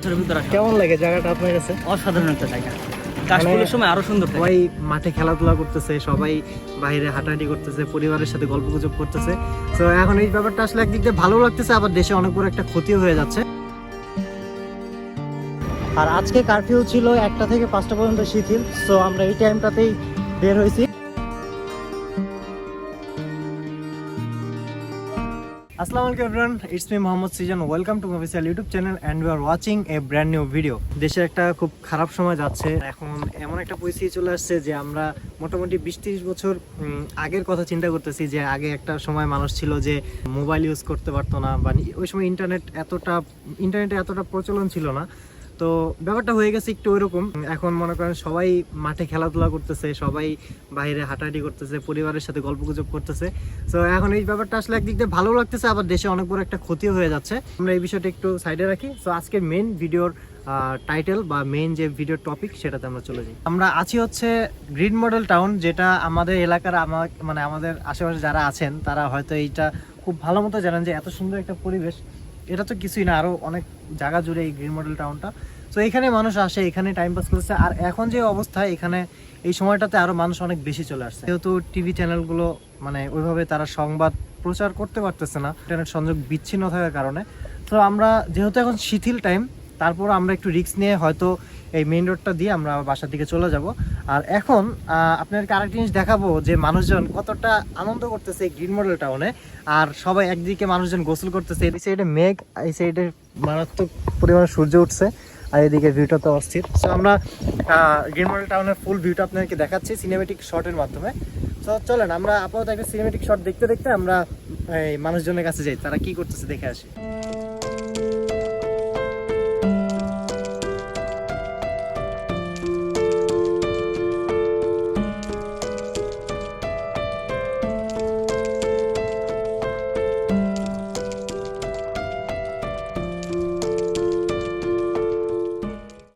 গাছের ভিতরে আসা। কেমন লাগে জায়গাটা আপনার কাছে? অসাধারণ একটা জায়গা, কাশফুলের সময় আরো সুন্দর থাকে। সবাই মাঠে খেলাধুলা করতেছে, সবাই বাইরে হাঁটাহাঁটি করতেছে, পরিবারের সাথে গল্পগুজব করতেছে। তো এখন এই ব্যাপারটা আসলে একদিক দিয়ে ভালো লাগতেছে, আবার দেশে অনেক বড় একটা ক্ষতিও হয়ে যাচ্ছে। আর আজকে কারফিউ ছিল 1টা থেকে 5টা পর্যন্ত শিথিল। সো আমরা এই টাইমটাতেই বের হয়েছি। আসসালামু আলাইকুম everyone, it's me Mohammad season. Welcome to my official YouTube channel and we are watching a brand new video. দেশের একটা খুব খারাপ সময় যাচ্ছে, এখন এমন একটা পরিস্থিতি চলে আসছে যে আমরা মোটামুটি 20-30 বছর আগের কথা চিন্তা করতেছি। যে আগে একটা সময় মানুষ ছিল যে মোবাইল ইউজ করতে পারতো না, বা ওই সময় ইন্টারনেটে এতটা প্রচলন ছিল না। তো ব্যাপারটা হয়ে গেছে একটু ওইরকম। এখন মনে করেন সবাই মাঠে খেলাধুলা করতেছে, সবাই বাইরে হাঁটাহাঁটি করতেছে, পরিবারের সাথে গল্পগুজব করতেছে। তো এখন এই ব্যাপারটা আসলে একদিক দিয়ে ভালো লাগতেছে, আবার দেশে অনেক বড় একটা ক্ষতিও হয়ে যাচ্ছে। আমরা এই বিষয়টা একটু সাইডে রাখি। সো আজকের মেইন ভিডিওর টাইটেল বা মেইন যে ভিডিওর টপিক, সেটাতে আমরা চলে যাই। আমরা আছি হচ্ছে গ্রিন মডেল টাউন, যেটা আমাদের এলাকার মানে আমাদের আশেপাশে যারা আছেন তারা হয়তো এইটা খুব ভালো মতো জানেন যে এত সুন্দর একটা পরিবেশ। এটা তো কিছুই না, আরও অনেক জায়গা জুড়ে এই গ্রিন মডেল টাউনটা। তো এখানে মানুষ আসে, এখানে টাইম পাস করছে। আর এখন যে অবস্থা, এখানে এই সময়টাতে আরও মানুষ অনেক বেশি চলে আসছে, যেহেতু টিভি চ্যানেলগুলো মানে ওইভাবে তারা সংবাদ প্রচার করতে পারতেছে না, ইন্টারনেট সংযোগ বিচ্ছিন্ন থাকার কারণে। তো আমরা যেহেতু এখন শিথিল টাইম, তারপর আমরা একটু রিস্ক নিয়ে হয়তো এই মেইন রোডটা দিয়ে আমরা বাসার দিকে চলে যাব। আর এখন আপনাদেরকে আরেকটা জিনিস দেখাবো যে মানুষজন কতটা আনন্দ করতেছে এই গ্রিন মডেল টাউনে। আর সবাই একদিকে মানুষজন গোসল করতেছে, এই সাইডে মেঘ, এই সাইডে মারাত্মক পরিমাণে সূর্য উঠছে, আর এদিকে ভিউটা তো অস্থির। সো আমরা গ্রিন মডেল টাউনের ফুল ভিউটা আপনাদেরকে দেখাচ্ছি সিনেমেটিক শটের মাধ্যমে। তো চলেন আমরা আপাতত একটা সিনেমেটিক শট দেখতে দেখতে আমরা এই মানুষজনের কাছে যাই, তারা কি করতেছে দেখে আসি।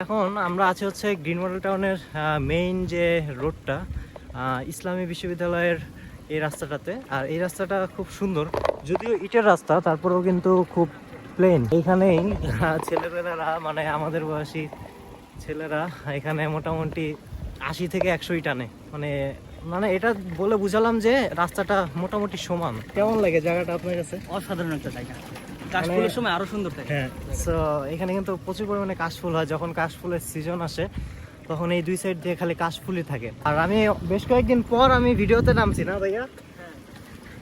এখন আমরা আছি হচ্ছে গ্রিন মডেল টাউনের মেইন যে রোডটা, ইসলামী বিশ্ববিদ্যালয়ের এই রাস্তাটাতে। আর এই রাস্তাটা খুব সুন্দর, যদিও ইটের রাস্তা, তারপরেও কিন্তু খুব প্লেন। এইখানেই ছেলেপেলেরা মানে আমাদের বয়সী ছেলেরা এখানে মোটামুটি 80 থেকে 100 টানে। মানে মানে এটা বলে বুঝালাম যে রাস্তাটা মোটামুটি সমান। কেমন লাগে জায়গাটা আপনার কাছে? অসাধারণ একটা জায়গা, কাশফুলের সময় আরো সুন্দর থাকে। হ্যাঁ, সো এখানে কিন্তু প্রচুর পরিমাণে কাশফুল হয়। যখন কাশফুলের সিজন আসে তখন এই দুই সাইড দিয়ে খালি কাশফুলই থাকে। আর আমি বেশ কয়েকদিন পর আমি ভিডিওতে নামছি না ভাইয়া,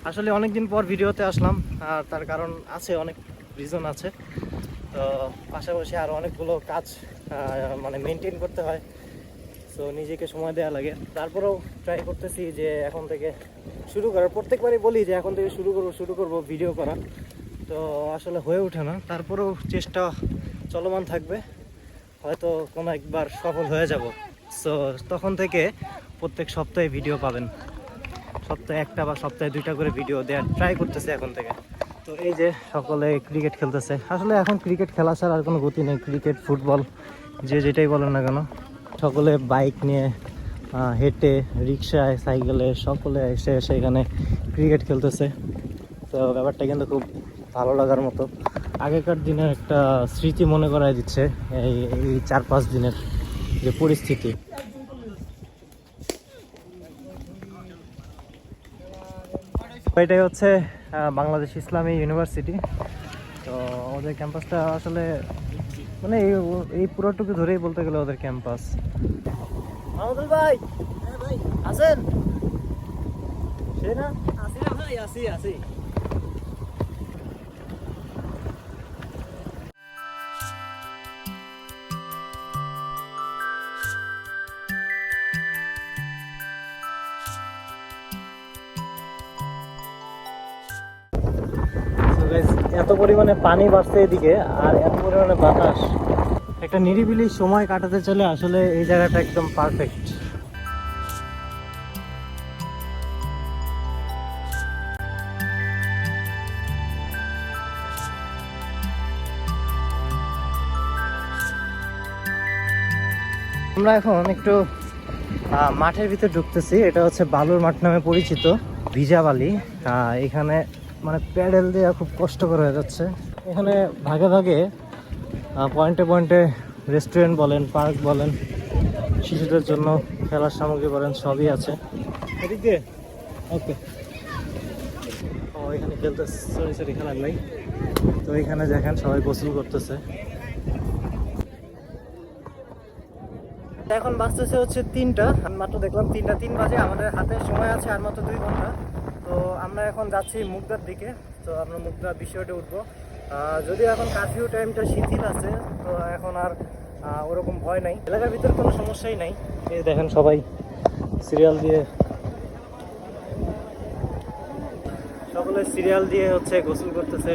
আসলে অনেকদিন পর ভিডিওতে আসলাম। আর তার কারণ আছে, অনেক রিজন আছে। তো পাশাপাশি আরও অনেকগুলো কাজ মানে মেনটেন করতে হয়, সো নিজেকে সময় দেওয়া লাগে। তারপরেও ট্রাই করতেছি যে এখন থেকে শুরু করার। প্রত্যেকবারই বলি যে এখন থেকে শুরু করব ভিডিও করা, তো আসলে হয়ে ওঠে না। তারপরেও চেষ্টা চলমান থাকবে, হয়তো কোনো একবার সফল হয়ে যাব। সো তখন থেকে প্রত্যেক সপ্তাহে ভিডিও পাবেন, সপ্তাহে একটা বা সপ্তাহে 2টা করে ভিডিও দেওয়ার ট্রাই করতেছে এখন থেকে। তো এই যে সকলে ক্রিকেট খেলতেছে, আসলে এখন ক্রিকেট খেলা ছাড়া আর কোনো গতি নেই। ক্রিকেট, ফুটবল, যে যেটাই বলেন না কেন, সকলে বাইক নিয়ে, হেঁটে, রিক্সায়, সাইকেলে, সকলে এসে এখানে ক্রিকেট খেলতেছে। তো ব্যাপারটা কিন্তু খুব ভালো লাগার মতো। আগেকার দিনের একটা স্মৃতি মনে করায় দিচ্ছে এই 4-5 দিনের যে পরিস্থিতি। এটাই হচ্ছে বাংলাদেশ ইসলামী ইউনিভার্সিটি। তো ওদের ক্যাম্পাসটা আসলে মানে এই পুরোটুকু ধরেই বলতে গেলে ওদের ক্যাম্পাস। মাহমুদুল ভাই, হ্যাঁ ভাই আছেন? সে না আসি না ভাই, আসি। এত পরিমাণে পানি বাড়ছে এদিকে, আর এত পরিমাণে বাতাস, একটা নিরিবিলি সময় কাটাতে চলে আসলে এই জায়গাটা একদম পারফেক্ট। আমরা এখন একটু মাঠের ভিতর ঢুকতেছি। এটা হচ্ছে বালুর মাঠ নামে পরিচিত, ভিজা বালি। এখানে মানে প্যাডেল দেওয়া খুব কষ্টকর হয়ে যাচ্ছে। এখানে ভাগে ভাগে পয়েন্টে পয়েন্টে রেস্টুরেন্ট বলেন, পার্ক বলেন, শিশুদের জন্য খেলার সামগ্রী বলেন, সবই আছে। এদিক দিয়ে ওকে। ও এখানে খেলতেছে, সরি খেলার নাই। তো এখানে দেখেন সবাই গোসল করতেছে। এখন বাজতেছে হচ্ছে 3টা, মাত্র দেখলাম 3:03 বাজে। আমাদের হাতে সময় আছে আর মাত্র 2 ঘন্টা। তো আমরা এখন যাচ্ছি মুগদার দিকে। তো আমরা মুগদা বিষয়টা উঠবো। যদিও এখন কারফিউ টাইমটা শিথিল আছে, তো এখন আর ওরকম ভয় নাই, এলাকার ভিতরে কোনো সমস্যাই নাই। এই দেখেন সবাই সিরিয়াল দিয়ে হচ্ছে গোসল করতেছে,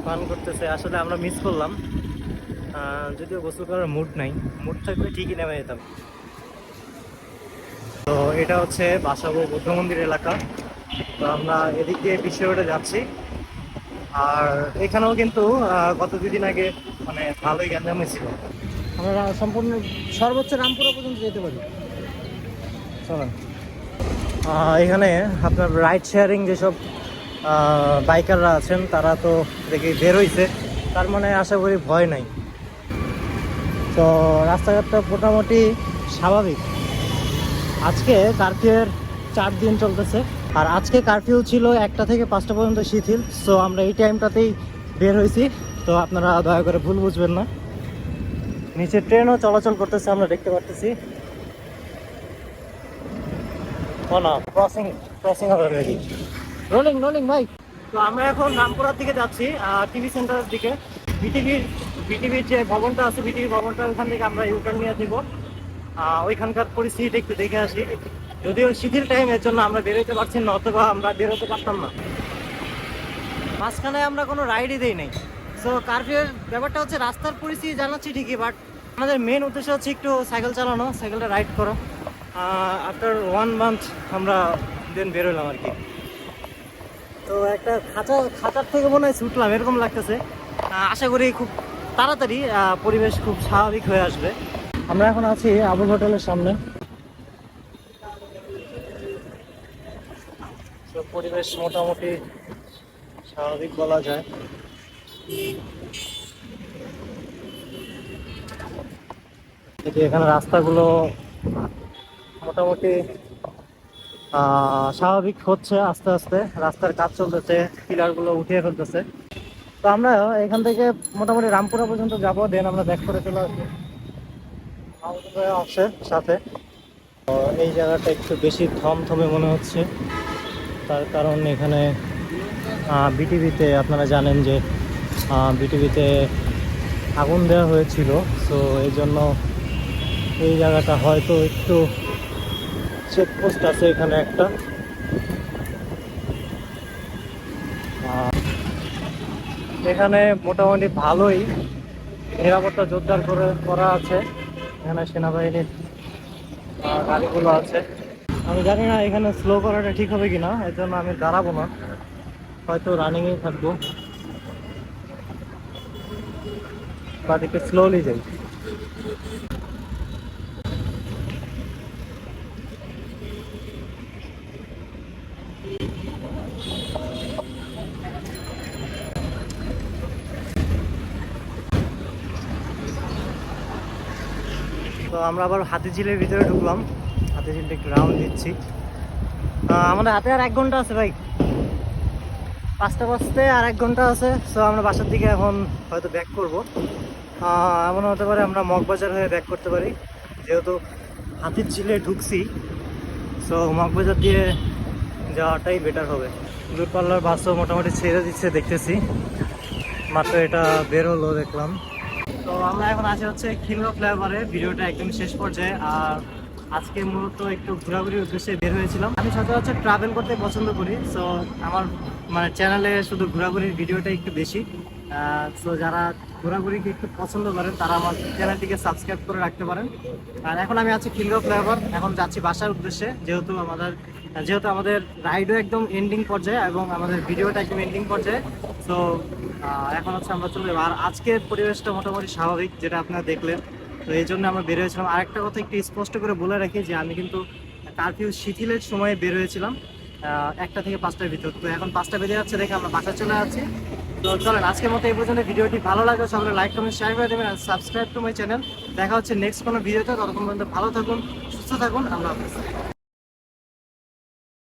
পান করতেছে। আসলে আমরা মিস করলাম, যদিও গোসল করার মুড নাই, মুড থাকলে ঠিকই নেমে যেতাম। তো এটা হচ্ছে বাসাবো বৌদ্ধ মন্দির এলাকা। তো আমরা এদিক দিয়ে বিষয়টা যাচ্ছি। আর এখানেও কিন্তু গত 2 দিন আগে মানে ভালোই গ্যাঞ্জাম হয়েছিল। আমরা সম্পূর্ণ সর্বোচ্চ রামপুরা পর্যন্ত যেতে পারি। চলেন। এখানে আপনার রাইড শেয়ারিং যেসব বাইকাররা আছেন তারা তো দেখি বের হয়েছে, তার মানে আশা করি ভয় নাই। তো রাস্তাঘাটটা মোটামুটি স্বাভাবিক। আজকে কারফিউর 4 দিন চলতেছে, আর আজকে কারফিউ ছিল 1টা থেকে 5টা পর্যন্ত শিথিল। সো আমরা এই টাইমটাতেই বের হয়েছি, তো আপনারা দয়া করে ভুল বুঝবেন না। নিচে ট্রেনও চলাচল করতেছে, আমরা দেখতে পারতেছি। ক্রসিং হবে নাকি? রোলিং ভাই। তো আমরা এখন রামপুরার দিকে যাচ্ছি, টিভি সেন্টারের দিকে। বিটিভির যে ভবনটা আছে, বিটিভি ভবনটা, ওখান থেকে আমরা ইউটার্ন নিয়ে দিব। ওইখানকার পরিস্থিতিটা একটু দেখে আসি। যদিও শিথিল টাইম, এর জন্য আমরা বেরোতে পারছি না, অথবা আমরা বেরোতে পারতাম না। মাঝখানে আমরা কোনো রাইডই দিই নাই। সো কারফিউর ব্যাপারটা হচ্ছে রাস্তার পরিস্থিতি জানাচ্ছি ঠিকই, বাট আমাদের মেন উদ্দেশ্য হচ্ছে একটু সাইকেল চালানো, সাইকেলটা রাইড করো। আফটার 1 মান্থ আমরা দেন বেরোলাম আর কি। তো একটা খাঁচার থেকে মনে হয় ছুটলাম এরকম লাগতেছে। আশা করি খুব তাড়াতাড়ি পরিবেশ খুব স্বাভাবিক হয়ে আসবে। আমরা এখন আছি আবুল হোটেলের সামনে। তো পরিবেশ মোটামুটি স্বাভাবিক বলা যায়। এখানে রাস্তাগুলো মোটামুটি স্বাভাবিক হচ্ছে আস্তে আস্তে। রাস্তার কাজ চলতেছে, পিলারগুলো উঠিয়ে ফেলতেছে। তো আমরা এখান থেকে মোটামুটি রামপুরা পর্যন্ত যাবো, দেন আমরা ব্যাক করে চলে আসবো। আসে সাথে। তো এই জায়গাটা একটু বেশি থমথমে মনে হচ্ছে, তার কারণ এখানে বিটিভিতে আপনারা জানেন যে বিটিভিতে আগুন দেওয়া হয়েছিল। সো এই জন্য এই জায়গাটা হয়তো একটু চেকপোস্ট আছে এখানে একটা। এখানে মোটামুটি ভালোই নিরাপত্তা জোরদার করা আছে। এখানে সেনাবাহিনীর গাড়িগুলো আছে। আমি জানি না এখানে স্লো করাটা ঠিক হবে কিনা, এর জন্য আমি দাঁড়াবো না, হয়তো রানিংয়েই থাকবো, বাট একটু স্লোলি যাই। তো আমরা আবার হাতিঝিলের ভিতরে ঢুকলাম। হাতিঝিলটা একটু রাউন্ড দিচ্ছি। আমাদের হাতে আর 1 ঘন্টা আছে ভাই, 5টা বাজতে আর 1 ঘন্টা আছে। সো আমরা বাসার দিকে এখন হয়তো ব্যাক করবো। এমন হতে পারে আমরা মগবাজার হয়ে ব্যাক করতে পারি, যেহেতু হাতিঝিলে ঢুকছি। সো মগবাজার দিয়ে যাওয়াটাই বেটার হবে। দূরপাল্লার বাসও মোটামুটি ছেড়ে দিচ্ছে দেখতেছি, মাত্র এটা বের হলো দেখলাম। তো আমরা এখন আছি হচ্ছে খিলগাঁও ফ্লাইওভারে। ভিডিওটা একদম শেষ পর্যায়ে। আর আজকে মূলত একটু ঘোরাঘুরির উদ্দেশ্যে বের হয়েছিলাম। আমি সচরাচর ট্রাভেল করতে পছন্দ করি। সো আমার মানে চ্যানেলে শুধু ঘোরাঘুরির ভিডিওটা একটু বেশি। সো যারা ঘোরাঘুরিকে একটু পছন্দ করেন তারা আমার চ্যানেলটিকে সাবস্ক্রাইব করে রাখতে পারেন। আর এখন আমি আছি খিলগাঁও ফ্লাইওভার, এখন যাচ্ছি বাসার উদ্দেশ্যে, যেহেতু আমাদের রাইডও একদম এন্ডিং পর্যায়ে এবং আমাদের ভিডিওটা একদম এন্ডিং পর্যায়ে। সো এখন হচ্ছে আমরা চলে যাবো। আর আজকের পরিবেশটা মোটামুটি স্বাভাবিক, যেটা আপনারা দেখলেন। তো এই জন্য আমরা বের হয়েছিলাম। আরেকটা কথা একটু স্পষ্ট করে বলে রাখি যে আমি কিন্তু কারফিউ শিথিলের সময় বের হয়েছিলাম 1টা থেকে 5টার ভিতর। তো এখন 5টা বেজে যাচ্ছে দেখে আমরা বাসা চলে যাচ্ছি। তো চলেন আজকের মতো এই পর্যন্ত। ভিডিওটি ভালো লাগলে সবাই লাইক কমেন্ট শেয়ার করে দেবেন আর সাবস্ক্রাইব টু মাই চ্যানেল। দেখা হচ্ছে নেক্সট কোনো ভিডিওতে। ততক্ষণ পর্যন্ত ভালো থাকুন, সুস্থ থাকুন, আল্লাহ হাফেজ।